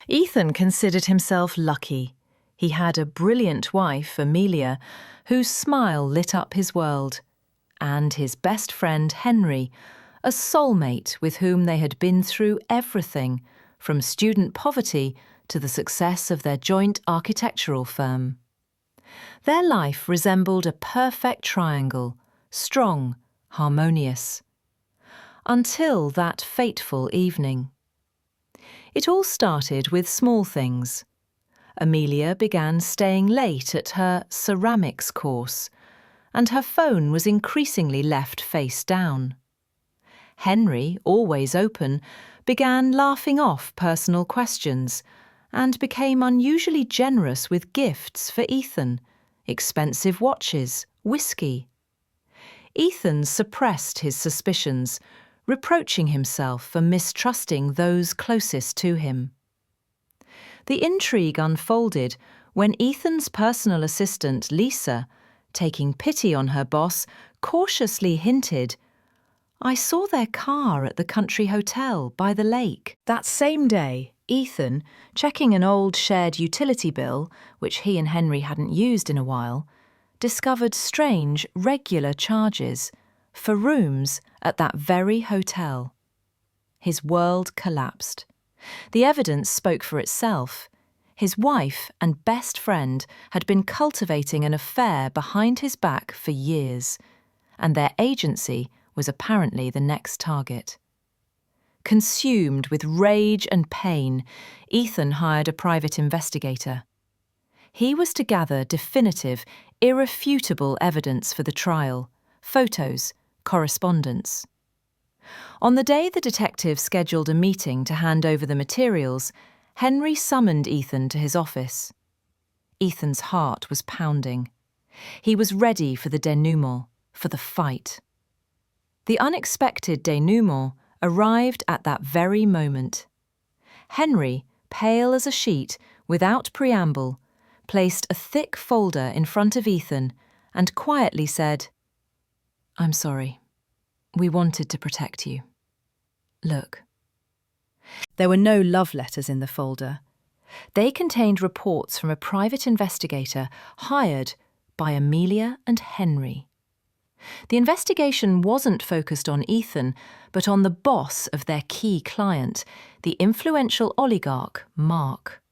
Ethan considered himself lucky. He had a brilliant wife, Amelia, whose smile lit up his world, and his best friend, Henry, a soulmate with whom they had been through everything, from student poverty to the success of their joint architectural firm. Their life resembled a perfect triangle, strong, harmonious. Until that fateful evening. It all started with small things. Amelia began staying late at her ceramics course, and her phone was increasingly left face down. Henry, always open, began laughing off personal questions and became unusually generous with gifts for Ethan, expensive watches, whiskey. Ethan suppressed his suspicions, reproaching himself for mistrusting those closest to him. The intrigue unfolded when Ethan's personal assistant, Lisa, taking pity on her boss, cautiously hinted, "I saw their car at the country hotel by the lake." That same day, Ethan, checking an old shared utility bill, which he and Henry hadn't used in a while, discovered strange, regular charges for rooms at that very hotel. His world collapsed. The evidence spoke for itself. His wife and best friend had been cultivating an affair behind his back for years, and their agency was apparently the next target. Consumed with rage and pain, Ethan hired a private investigator. He was to gather definitive, irrefutable evidence for the trial, photos, correspondence. On the day the detective scheduled a meeting to hand over the materials, Henry summoned Ethan to his office. Ethan's heart was pounding. He was ready for the denouement, for the fight. The unexpected denouement arrived at that very moment. Henry, pale as a sheet, without preamble, placed a thick folder in front of Ethan and quietly said, "I'm sorry. We wanted to protect you. Look." There were no love letters in the folder. They contained reports from a private investigator hired by Amelia and Henry. The investigation wasn't focused on Ethan, but on the boss of their key client, the influential oligarch, Mark.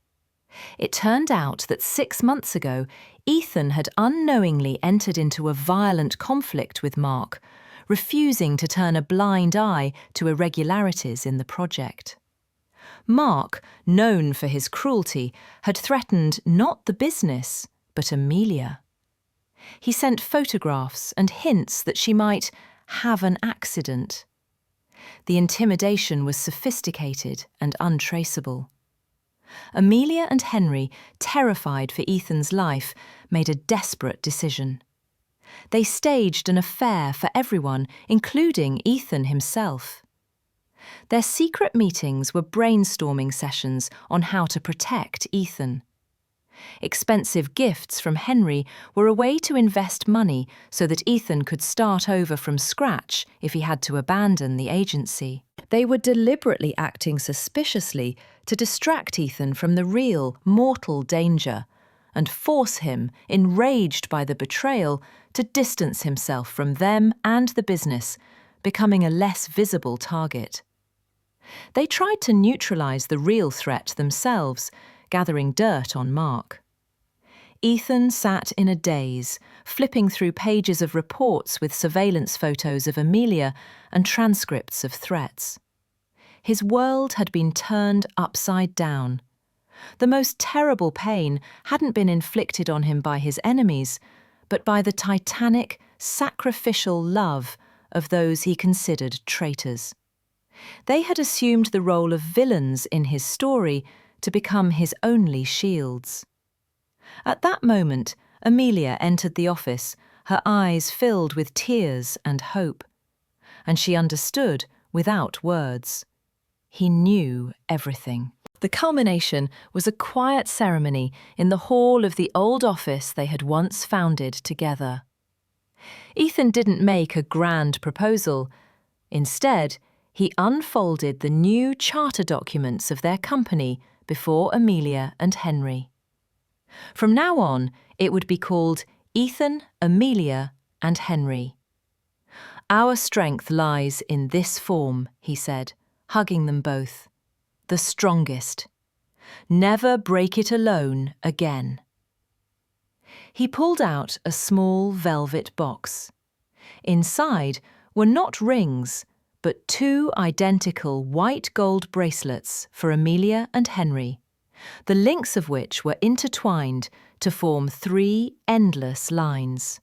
It turned out that 6 months ago, Ethan had unknowingly entered into a violent conflict with Mark, refusing to turn a blind eye to irregularities in the project. Mark, known for his cruelty, had threatened not the business, but Amelia. He sent photographs and hints that she might have an accident. The intimidation was sophisticated and untraceable. Amelia and Henry, terrified for Ethan's life, made a desperate decision. They staged an affair for everyone, including Ethan himself. Their secret meetings were brainstorming sessions on how to protect Ethan. Expensive gifts from Henry were a way to invest money so that Ethan could start over from scratch if he had to abandon the agency. They were deliberately acting suspiciously to distract Ethan from the real, mortal danger and force him, enraged by the betrayal, to distance himself from them and the business, becoming a less visible target. They tried to neutralize the real threat themselves, gathering dirt on Mark. Ethan sat in a daze, flipping through pages of reports with surveillance photos of Amelia and transcripts of threats. His world had been turned upside down. The most terrible pain hadn't been inflicted on him by his enemies, but by the titanic, sacrificial love of those he considered traitors. They had assumed the role of villains in his story to become his only shields. At that moment, Amelia entered the office, her eyes filled with tears and hope. And she understood without words. He knew everything. The culmination was a quiet ceremony in the hall of the old office they had once founded together. Ethan didn't make a grand proposal. Instead, he unfolded the new charter documents of their company before Amelia and Henry. From now on, it would be called Ethan, Amelia, and Henry. "Our strength lies in this form," he said, hugging them both. "The strongest. Never break it alone again." He pulled out a small velvet box. Inside were not rings, but 2 identical white gold bracelets for Amelia and Henry, the links of which were intertwined to form 3 endless lines.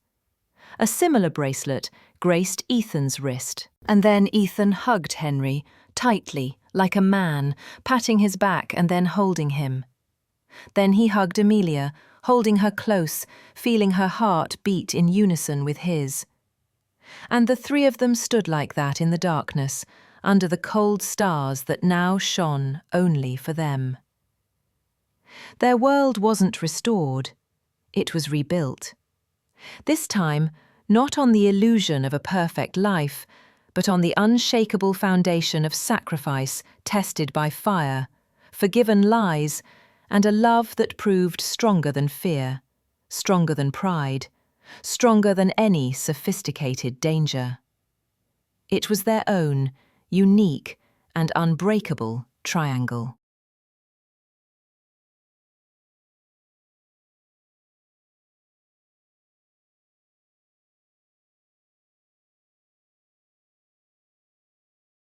A similar bracelet graced Ethan's wrist, and then Ethan hugged Henry tightly, like a man, patting his back and then holding him. Then he hugged Amelia, holding her close, feeling her heart beat in unison with his. And the 3 of them stood like that in the darkness, under the cold stars that now shone only for them. Their world wasn't restored, it was rebuilt. This time, not on the illusion of a perfect life, but on the unshakable foundation of sacrifice tested by fire, forgiven lies, and a love that proved stronger than fear, stronger than pride, stronger than any sophisticated danger. It was their own, unique and unbreakable triangle.